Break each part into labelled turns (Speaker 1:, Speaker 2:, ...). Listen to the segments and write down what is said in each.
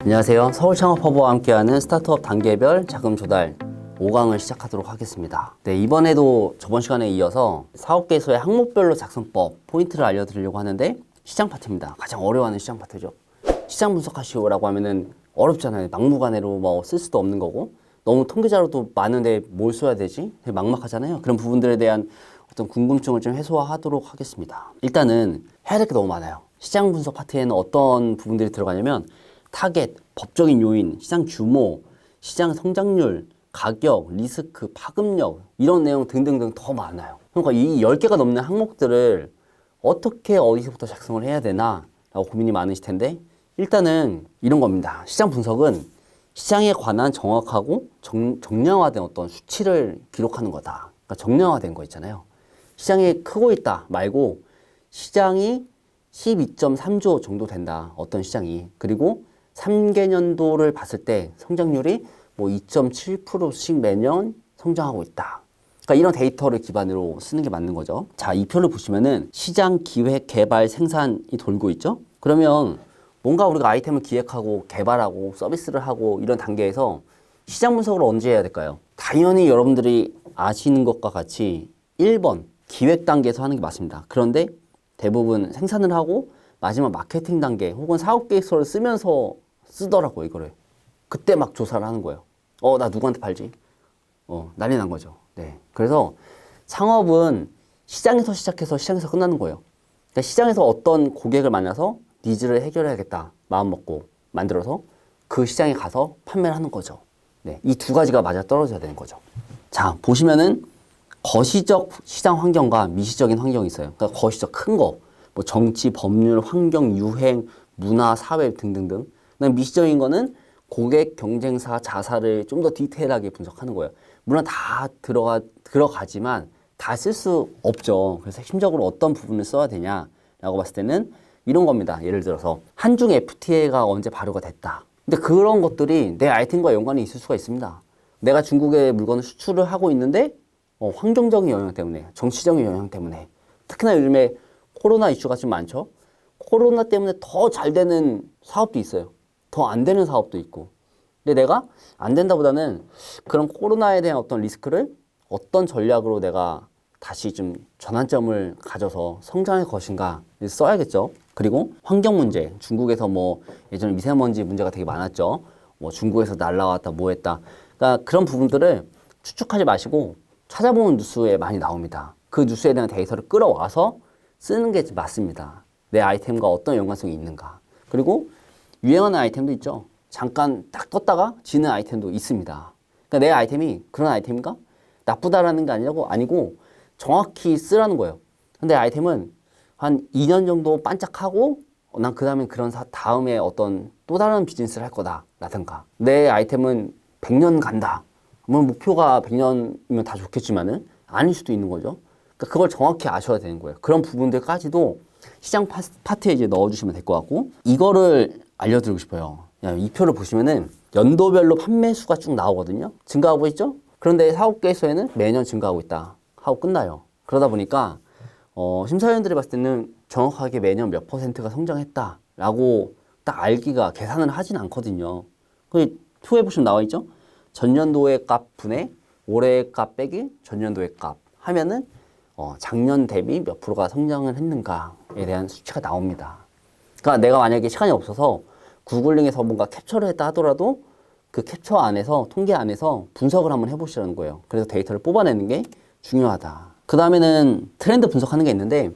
Speaker 1: 안녕하세요. 서울창업허브와 함께하는 스타트업 단계별 자금 조달 5강을 시작하도록 하겠습니다. 네, 이번에도 저번 시간에 이어서 사업계에서의 항목별로 작성법 포인트를 알려드리려고 하는데 시장 파트입니다. 가장 어려워하는 시장 파트죠. 시장 분석하시오라고 하면은 어렵잖아요. 막무가내로 뭐 쓸 수도 없는 거고 너무 통계자료도 많은데 뭘 써야 되지? 되게 막막하잖아요. 그런 부분들에 대한 어떤 궁금증을 좀 해소하도록 하겠습니다. 일단은 해야 될 게 너무 많아요. 시장 분석 파트에는 어떤 부분들이 들어가냐면 타겟, 법적인 요인, 시장 규모, 시장 성장률, 가격, 리스크, 파급력 이런 내용 등등등 더 많아요. 그러니까 이 10개가 넘는 항목들을 어떻게 어디서부터 작성을 해야 되나 라고 고민이 많으실 텐데 일단은 이런 겁니다. 시장 분석은 시장에 관한 정확하고 정량화된 어떤 수치를 기록하는 거다. 그러니까 정량화된 거 있잖아요. 시장이 크고 있다 말고 시장이 12.3조 정도 된다. 어떤 시장이. 그리고 3개년도를 봤을 때 성장률이 뭐 2.7%씩 매년 성장하고 있다. 그러니까 이런 데이터를 기반으로 쓰는 게 맞는 거죠. 자, 이 표를 보시면은 시장 기획, 개발, 생산이 돌고 있죠. 그러면 뭔가 우리가 아이템을 기획하고 개발하고 서비스를 하고 이런 단계에서 시장 분석을 언제 해야 될까요? 당연히 여러분들이 아시는 것과 같이 1번 기획 단계에서 하는 게 맞습니다. 그런데 대부분 생산을 하고 마지막 마케팅 단계 혹은 사업 계획서를 쓰면서 쓰더라고요, 이거를. 그때 막 조사를 하는 거예요. 나 누구한테 팔지? 난리 난 거죠. 네. 그래서 창업은 시장에서 시작해서 시장에서 끝나는 거예요. 그러니까 시장에서 어떤 고객을 만나서 니즈를 해결해야겠다. 마음 먹고 만들어서 그 시장에 가서 판매를 하는 거죠. 네. 이 두 가지가 맞아 떨어져야 되는 거죠. 자, 보시면은 거시적 시장 환경과 미시적인 환경이 있어요. 그러니까 거시적 큰 거. 뭐 정치, 법률, 환경, 유행, 문화, 사회 등등등. 그다음에 미시적인 거는 고객, 경쟁사, 자사를 좀 더 디테일하게 분석하는 거예요. 물론 다 들어가지만 다 쓸 수 없죠. 그래서 핵심적으로 어떤 부분을 써야 되냐라고 봤을 때는 이런 겁니다. 예를 들어서 한중 FTA가 언제 발효가 됐다. 근데 그런 것들이 내 아이템과 연관이 있을 수가 있습니다. 내가 중국에 물건을 수출을 하고 있는데 환경적인 영향 때문에, 정치적인 영향 때문에 특히나 요즘에 코로나 이슈가 좀 많죠. 코로나 때문에 더 잘 되는 사업도 있어요. 더 안 되는 사업도 있고. 근데 내가 안 된다보다는 그런 코로나에 대한 어떤 리스크를 어떤 전략으로 내가 다시 좀 전환점을 가져서 성장할 것인가 써야겠죠. 그리고 환경 문제. 중국에서 뭐 예전에 미세먼지 문제가 되게 많았죠. 뭐 중국에서 날라왔다 뭐 했다. 그러니까 그런 부분들을 추측하지 마시고 찾아보는 뉴스에 많이 나옵니다. 그 뉴스에 대한 데이터를 끌어와서 쓰는 게 맞습니다. 내 아이템과 어떤 연관성이 있는가. 그리고 유행하는 아이템도 있죠. 잠깐 딱 떴다가 지는 아이템도 있습니다. 그러니까 내 아이템이 그런 아이템인가? 나쁘다라는 게 아니고 정확히 쓰라는 거예요. 근데 아이템은 한 2년 정도 반짝하고 난 그 다음에 다음에 어떤 또 다른 비즈니스를 할 거다 라든가 내 아이템은 100년 간다. 물론 목표가 100년이면 다 좋겠지만은 아닐 수도 있는 거죠. 그러니까 그걸 정확히 아셔야 되는 거예요. 그런 부분들까지도 시장 파트에 이제 넣어주시면 될 것 같고 이거를 알려드리고 싶어요. 이 표를 보시면은 연도별로 판매 수가 쭉 나오거든요. 증가하고 있죠? 그런데 사업 계획서에는 매년 증가하고 있다 하고 끝나요. 그러다 보니까 심사위원들이 봤을 때는 정확하게 매년 몇 %가 성장했다라고 딱 알기가 계산을 하진 않거든요. 그 표에 보시면 나와 있죠? 전년도의 값 분의 올해의 값 빼기 전년도의 값 하면은 작년 대비 몇 프로가 성장을 했는가에 대한 수치가 나옵니다. 그러니까 내가 만약에 시간이 없어서 구글링에서 뭔가 캡처를 했다 하더라도 그 캡처 안에서 통계 안에서 분석을 한번 해보시라는 거예요. 그래서 데이터를 뽑아내는 게 중요하다. 그 다음에는 트렌드 분석하는 게 있는데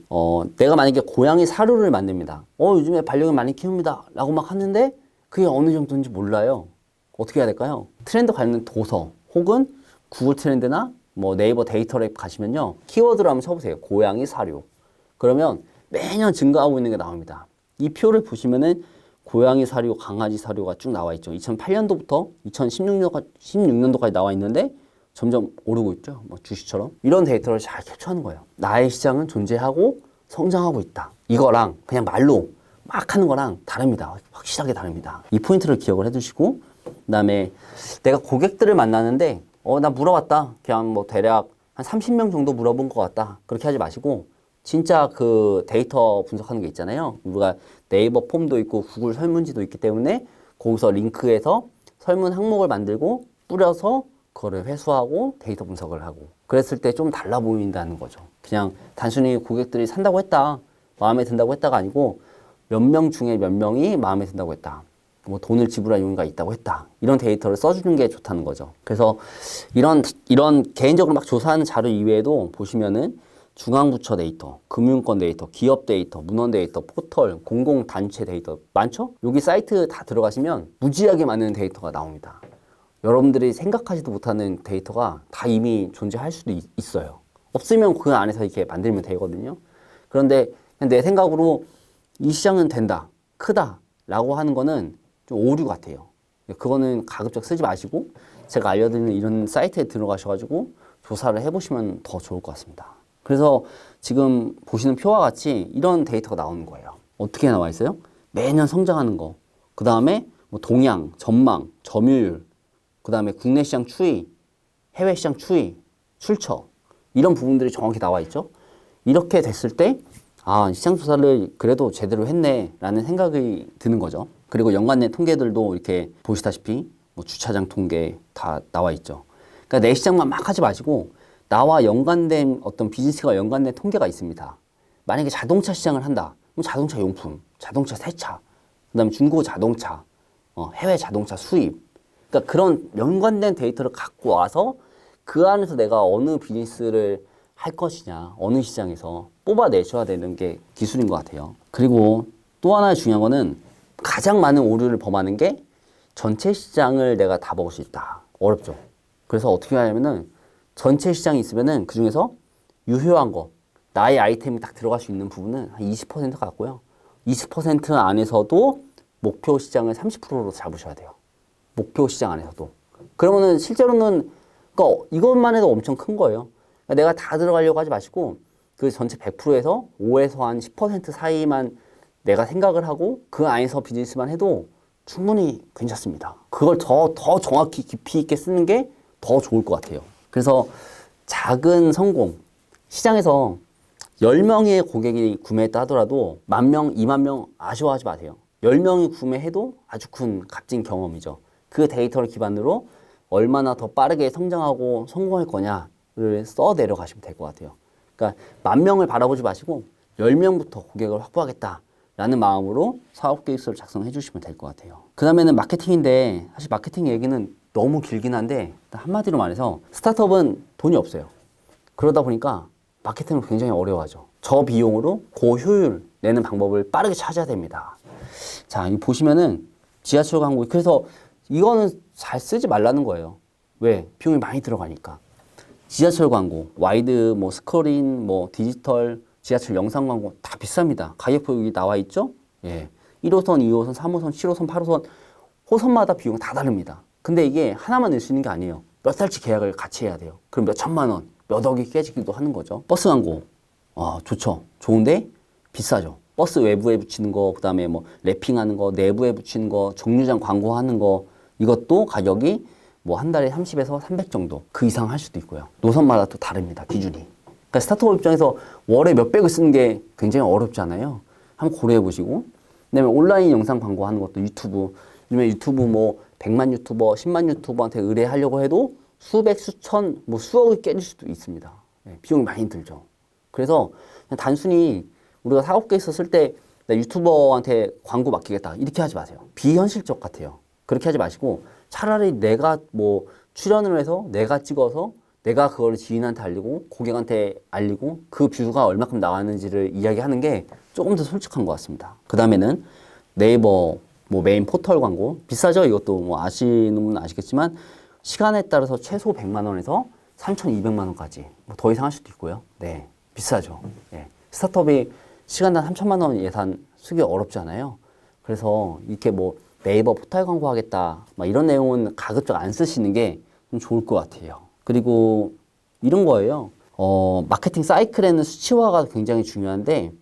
Speaker 1: 내가 만약에 고양이 사료를 만듭니다. 요즘에 반려견 많이 키웁니다 라고 막 하는데 그게 어느 정도인지 몰라요. 어떻게 해야 될까요? 트렌드 관련 도서 혹은 구글 트렌드나 뭐 네이버 데이터랩 가시면요. 키워드로 한번 쳐보세요. 고양이 사료. 그러면 매년 증가하고 있는 게 나옵니다. 이 표를 보시면은 고양이 사료, 강아지 사료가 쭉 나와 있죠. 2008년도부터 2016년도까지 나와 있는데 점점 오르고 있죠. 뭐 주식처럼. 이런 데이터를 잘 캡처하는 거예요. 나의 시장은 존재하고 성장하고 있다. 이거랑 그냥 말로 막 하는 거랑 다릅니다. 확실하게 다릅니다. 이 포인트를 기억을 해두시고 그다음에 내가 고객들을 만나는데 나 물어봤다. 그냥 뭐 대략 한 30명 정도 물어본 것 같다. 그렇게 하지 마시고 진짜 그 데이터 분석하는 게 있잖아요. 우리가 네이버 폼도 있고 구글 설문지도 있기 때문에 거기서 링크해서 설문 항목을 만들고 뿌려서 그거를 회수하고 데이터 분석을 하고 그랬을 때 좀 달라 보인다는 거죠. 그냥 단순히 고객들이 산다고 했다, 마음에 든다고 했다가 아니고 몇 명 중에 몇 명이 마음에 든다고 했다. 뭐 돈을 지불할 용의가 있다고 했다. 이런 데이터를 써주는 게 좋다는 거죠. 그래서 이런 개인적으로 막 조사하는 자료 이외에도 보시면은 중앙부처 데이터, 금융권 데이터, 기업 데이터, 문헌 데이터, 포털, 공공단체 데이터 많죠? 여기 사이트 다 들어가시면 무지하게 많은 데이터가 나옵니다. 여러분들이 생각하지도 못하는 데이터가 다 이미 존재할 수도 있어요. 없으면 그 안에서 이렇게 만들면 되거든요. 그런데 내 생각으로 이 시장은 된다, 크다 라고 하는 거는 좀 오류 같아요. 그거는 가급적 쓰지 마시고 제가 알려드리는 이런 사이트에 들어가셔가지고 조사를 해보시면 더 좋을 것 같습니다. 그래서 지금 보시는 표와 같이 이런 데이터가 나오는 거예요. 어떻게 나와 있어요? 매년 성장하는 거, 그 다음에 뭐 동향, 전망, 점유율, 그 다음에 국내 시장 추이, 해외 시장 추이, 출처 이런 부분들이 정확히 나와 있죠. 이렇게 됐을 때 아, 시장 조사를 그래도 제대로 했네 라는 생각이 드는 거죠. 그리고 연관된 통계들도 이렇게 보시다시피 뭐 주차장 통계 다 나와 있죠. 그러니까 내 시장만 막 하지 마시고 나와 연관된 어떤 비즈니스가 연관된 통계가 있습니다. 만약에 자동차 시장을 한다. 그럼 자동차 용품, 자동차 세차, 그 다음에 중고 자동차, 해외 자동차 수입. 그러니까 그런 연관된 데이터를 갖고 와서 그 안에서 내가 어느 비즈니스를 할 것이냐, 어느 시장에서 뽑아내셔야 되는 게 기술인 것 같아요. 그리고 또 하나의 중요한 거는 가장 많은 오류를 범하는 게 전체 시장을 내가 다 먹을 수 있다. 어렵죠. 그래서 어떻게 하냐면은 전체 시장이 있으면은 그 중에서 유효한 거, 나의 아이템이 딱 들어갈 수 있는 부분은 한 20% 같고요. 20% 안에서도 목표 시장을 30%로 잡으셔야 돼요. 목표 시장 안에서도. 그러면은 실제로는 그러니까 이것만 해도 엄청 큰 거예요. 그러니까 내가 다 들어가려고 하지 마시고 그 전체 100%에서 5에서 한 10% 사이만 내가 생각을 하고 그 안에서 비즈니스만 해도 충분히 괜찮습니다. 그걸 더 정확히 깊이 있게 쓰는 게 더 좋을 것 같아요. 그래서 작은 성공, 시장에서 10명의 고객이 구매했다 하더라도 10,000명, 20,000명 아쉬워하지 마세요. 10명이 구매해도 아주 큰 값진 경험이죠. 그 데이터를 기반으로 얼마나 더 빠르게 성장하고 성공할 거냐를 써 내려가시면 될 것 같아요. 그러니까 10,000명을 바라보지 마시고 10명부터 고객을 확보하겠다라는 마음으로 사업 계획서를 작성해 주시면 될 것 같아요. 그 다음에는 마케팅인데 사실 마케팅 얘기는 너무 길긴 한데 한마디로 말해서 스타트업은 돈이 없어요. 그러다 보니까 마케팅을 굉장히 어려워하죠. 저비용으로 고효율 내는 방법을 빠르게 찾아야 됩니다. 자, 이 보시면은 지하철 광고, 그래서 이거는 잘 쓰지 말라는 거예요. 왜? 비용이 많이 들어가니까. 지하철 광고, 와이드, 뭐 스크린, 뭐 디지털, 지하철 영상 광고 다 비쌉니다. 가격표 여기 나와 있죠? 예. 1호선, 2호선, 3호선, 7호선, 8호선 호선마다 비용 다 다릅니다. 근데 이게 하나만 낼 수 있는 게 아니에요. 몇 달치 계약을 같이 해야 돼요. 그럼 몇 천만 원, 몇 억이 깨지기도 하는 거죠. 버스 광고, 좋죠. 좋은데 비싸죠. 버스 외부에 붙이는 거, 그 다음에 뭐 랩핑하는 거, 내부에 붙이는 거, 정류장 광고하는 거, 이것도 가격이 뭐 한 달에 30에서 300 정도, 그 이상 할 수도 있고요. 노선마다 또 다릅니다, 기준이. 그러니까 스타트업 입장에서 월에 몇백을 쓰는 게 굉장히 어렵잖아요. 한번 고려해 보시고. 그다음에 온라인 영상 광고 하는 것도 유튜브, 요즘에 유튜브 뭐 100만 유튜버, 10만 유튜버한테 의뢰하려고 해도 수백, 수천, 뭐 수억이 깨질 수도 있습니다. 네, 비용이 많이 들죠. 그래서 그냥 단순히 우리가 사업계에서 쓸 때 나 유튜버한테 광고 맡기겠다 이렇게 하지 마세요. 비현실적 같아요. 그렇게 하지 마시고 차라리 내가 뭐 출연을 해서 내가 찍어서 내가 그걸 지인한테 알리고 고객한테 알리고 그 뷰가 얼마큼 나왔는지를 이야기하는 게 조금 더 솔직한 것 같습니다. 그 다음에는 네이버 뭐 메인 포털 광고 비싸죠. 이것도 뭐 아시는 분은 아시겠지만 시간에 따라서 최소 100만 원에서 3,200만 원까지 뭐 더 이상 할 수도 있고요. 네, 비싸죠. 네. 스타트업이 시간당 3천만 원 예산 쓰기 어렵잖아요. 그래서 이렇게 뭐 네이버 포털 광고 하겠다 막 이런 내용은 가급적 안 쓰시는 게 좀 좋을 것 같아요. 그리고 이런 거예요. 마케팅 사이클에는 수치화가 굉장히 중요한데,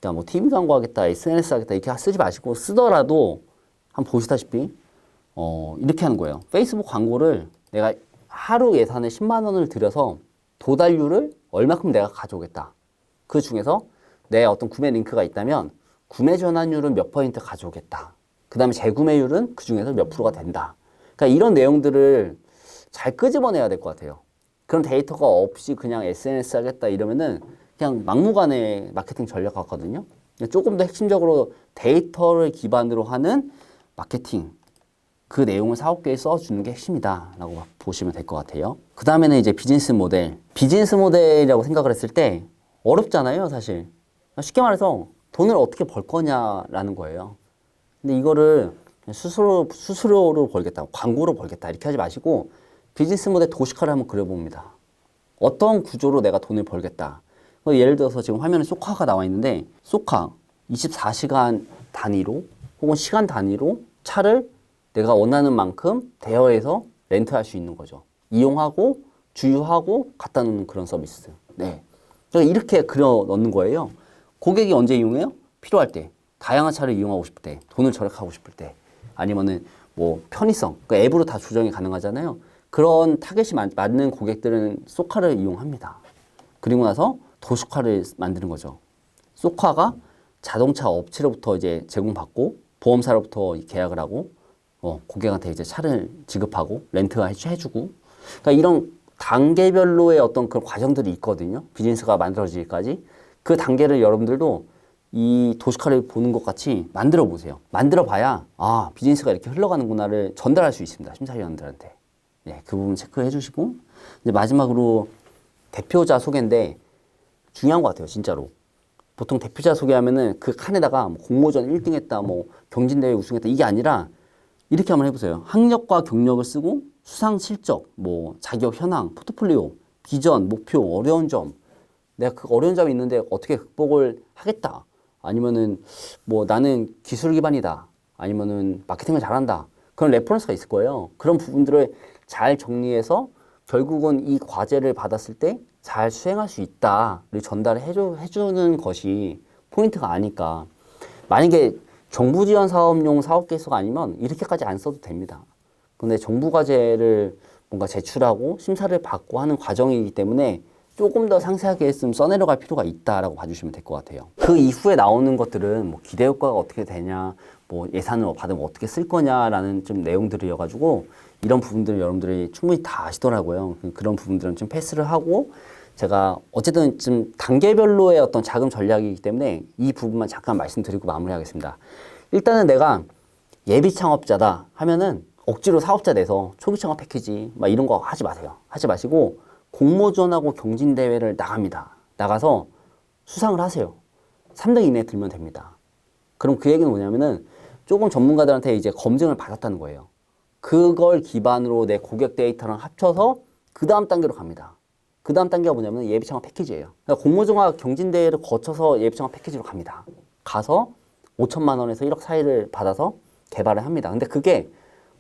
Speaker 1: 그러니까 뭐 TV 광고 하겠다, SNS 하겠다 이렇게 쓰지 마시고 쓰더라도 한번 보시다시피 이렇게 하는 거예요. 페이스북 광고를 내가 하루 예산에 10만 원을 들여서 도달률을 얼마큼 내가 가져오겠다. 그 중에서 내 어떤 구매 링크가 있다면 구매 전환율은 몇 퍼센트 가져오겠다. 그 다음에 재구매율은 그 중에서 몇 프로가 된다. 그러니까 이런 내용들을 잘 끄집어내야 될 것 같아요. 그런 데이터가 없이 그냥 SNS 하겠다 이러면은 그냥 막무가내 마케팅 전략 같거든요. 조금 더 핵심적으로 데이터를 기반으로 하는 마케팅, 그 내용을 사업 계획에 써주는 게 핵심이다라고 보시면 될 것 같아요. 그 다음에는 이제 비즈니스 모델. 비즈니스 모델이라고 생각을 했을 때 어렵잖아요, 사실. 쉽게 말해서 돈을 어떻게 벌 거냐라는 거예요. 근데 이거를 수수료로 벌겠다, 광고로 벌겠다 이렇게 하지 마시고 비즈니스 모델 도식화를 한번 그려봅니다. 어떤 구조로 내가 돈을 벌겠다. 예를 들어서 지금 화면에 소카가 나와 있는데 소카 24시간 단위로 혹은 시간 단위로 차를 내가 원하는 만큼 대여해서 렌트할 수 있는 거죠. 이용하고 주유하고 갖다 놓는 그런 서비스. 네. 그러니까 이렇게 그려 넣는 거예요. 고객이 언제 이용해요? 필요할 때. 다양한 차를 이용하고 싶을 때. 돈을 절약하고 싶을 때. 아니면은 뭐 편의성. 그러니까 앱으로 다 조정이 가능하잖아요. 그런 타겟이 맞는 고객들은 소카를 이용합니다. 그리고 나서 도식화를 만드는 거죠. 소카가 자동차 업체로부터 이제 제공받고 보험사로부터 계약을 하고 고객한테 이제 차를 지급하고 렌트가 해주고 그러니까 이런 단계별로의 어떤 그런 과정들이 있거든요. 비즈니스가 만들어지기까지 그 단계를 여러분들도 이 도식화를 보는 것 같이 만들어 보세요. 만들어 봐야 아 비즈니스가 이렇게 흘러가는구나를 전달할 수 있습니다. 심사위원들한테. 네, 그 부분 체크해 주시고 이제 마지막으로 대표자 소개인데 중요한 것 같아요. 진짜로. 보통 대표자 소개하면은 그 칸에다가 뭐 공모전 1등 했다, 뭐 경진대회 우승했다 이게 아니라 이렇게 한번 해보세요. 학력과 경력을 쓰고 수상 실적, 뭐 자격 현황, 포트폴리오, 비전, 목표, 어려운 점. 내가 그 어려운 점이 있는데 어떻게 극복을 하겠다. 아니면은 뭐 나는 기술 기반이다. 아니면은 마케팅을 잘한다. 그런 레퍼런스가 있을 거예요. 그런 부분들을 잘 정리해서 결국은 이 과제를 받았을 때 잘 수행할 수 있다를 전달을 해주는 것이 포인트가 아닐까. 만약에 정부 지원 사업용 사업 계획서가 아니면 이렇게까지 안 써도 됩니다. 근데 정부 과제를 뭔가 제출하고 심사를 받고 하는 과정이기 때문에 조금 더 상세하게 좀 써내려갈 필요가 있다라고 봐주시면 될 것 같아요. 그 이후에 나오는 것들은 뭐 기대 효과가 어떻게 되냐, 뭐 예산을 받으면 어떻게 쓸 거냐라는 좀 내용들이어가지고 이런 부분들을 여러분들이 충분히 다 아시더라고요. 그런 부분들은 좀 패스를 하고 제가 어쨌든 좀 단계별로의 어떤 자금 전략이기 때문에 이 부분만 잠깐 말씀드리고 마무리하겠습니다. 일단은 내가 예비 창업자다 하면은 억지로 사업자 내서 초기 창업 패키지 막 이런 거 하지 마세요. 하지 마시고 공모전하고 경진대회를 나갑니다. 나가서 수상을 하세요. 3등 이내에 들면 됩니다. 그럼 그 얘기는 뭐냐면은 조금 전문가들한테 이제 검증을 받았다는 거예요. 그걸 기반으로 내 고객 데이터랑 합쳐서 그 다음 단계로 갑니다. 그 다음 단계가 뭐냐면 예비창업 패키지예요. 그러니까 공모전과 경진대회를 거쳐서 예비창업 패키지로 갑니다. 가서 5천만 원에서 1억 사이를 받아서 개발을 합니다. 근데 그게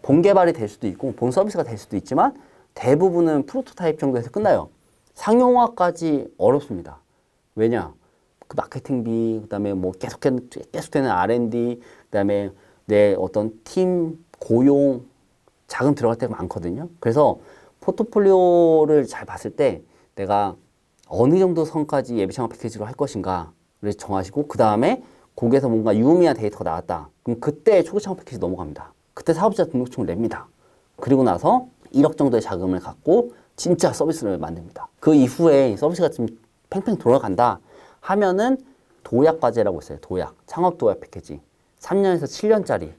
Speaker 1: 본 개발이 될 수도 있고 본 서비스가 될 수도 있지만 대부분은 프로토타입 정도에서 끝나요. 상용화까지 어렵습니다. 왜냐? 그 마케팅비, 그 다음에 뭐 계속되는 R&D, 그 다음에 내 어떤 팀 고용, 자금 들어갈 때가 많거든요. 그래서 포트폴리오를 잘 봤을 때 내가 어느 정도 선까지 예비창업 패키지로 할 것인가를 정하시고 그 다음에 거기에서 뭔가 유의미한 데이터가 나왔다. 그럼 그때 초기 창업 패키지 넘어갑니다. 그때 사업자 등록증을 냅니다. 그리고 나서 1억 정도의 자금을 갖고 진짜 서비스를 만듭니다. 그 이후에 서비스가 좀 팽팽 돌아간다 하면은 도약 과제라고 있어요. 도약. 창업 도약 패키지. 3년에서 7년짜리.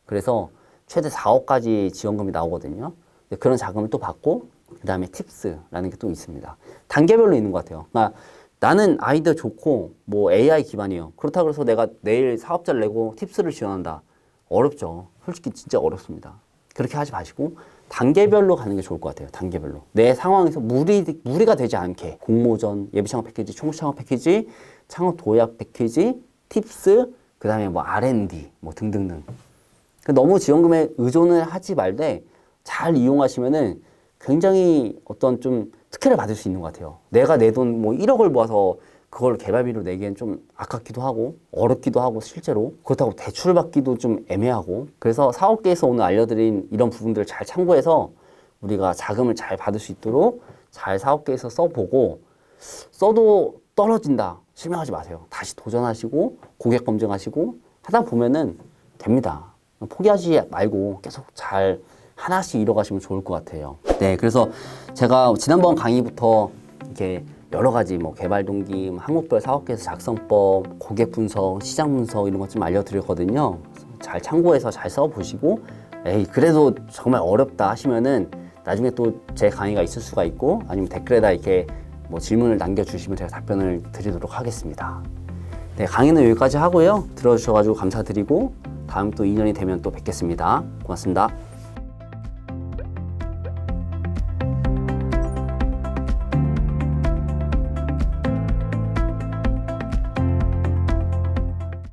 Speaker 1: 그래서 최대 4억까지 지원금이 나오거든요. 그런 자금을 또 받고 그 다음에 팁스라는 게 또 있습니다. 단계별로 있는 것 같아요. 그러니까 나는 아이디어 좋고 뭐 AI 기반이에요. 그렇다고 해서 내가 내일 사업자를 내고 팁스를 지원한다. 어렵죠. 솔직히 진짜 어렵습니다. 그렇게 하지 마시고 단계별로 가는 게 좋을 것 같아요. 단계별로. 내 상황에서 무리가 되지 않게 공모전, 예비창업 패키지, 총무창업 패키지, 창업 도약 패키지, 팁스, 그 다음에 뭐 R&D 뭐 등등등. 너무 지원금에 의존을 하지 말되 잘 이용하시면은 굉장히 어떤 좀 특혜를 받을 수 있는 것 같아요. 내가 내 돈 뭐 1억을 모아서 그걸 개발비로 내기엔 좀 아깝기도 하고 어렵기도 하고 실제로 그렇다고 대출받기도 좀 애매하고 그래서 사업계에서 오늘 알려드린 이런 부분들을 잘 참고해서 우리가 자금을 잘 받을 수 있도록 잘 사업계에서 써보고 써도 떨어진다 실망하지 마세요. 다시 도전하시고 고객 검증하시고 하다 보면은 됩니다. 포기하지 말고 계속 잘 하나씩 이뤄가시면 좋을 것 같아요. 네, 그래서 제가 지난번 강의부터 이렇게 여러 가지 뭐 개발 동기, 항목별 사업계획서 작성법, 고객 분석, 시장 분석 이런 것 좀 알려드렸거든요. 잘 참고해서 잘 써보시고, 에이 그래도 정말 어렵다 하시면은 나중에 또 제 강의가 있을 수가 있고, 아니면 댓글에다 이렇게 뭐 질문을 남겨주시면 제가 답변을 드리도록 하겠습니다. 네, 강의는 여기까지 하고요. 들어주셔가지고 감사드리고 다음 또 인연이 되면 또 뵙겠습니다. 고맙습니다.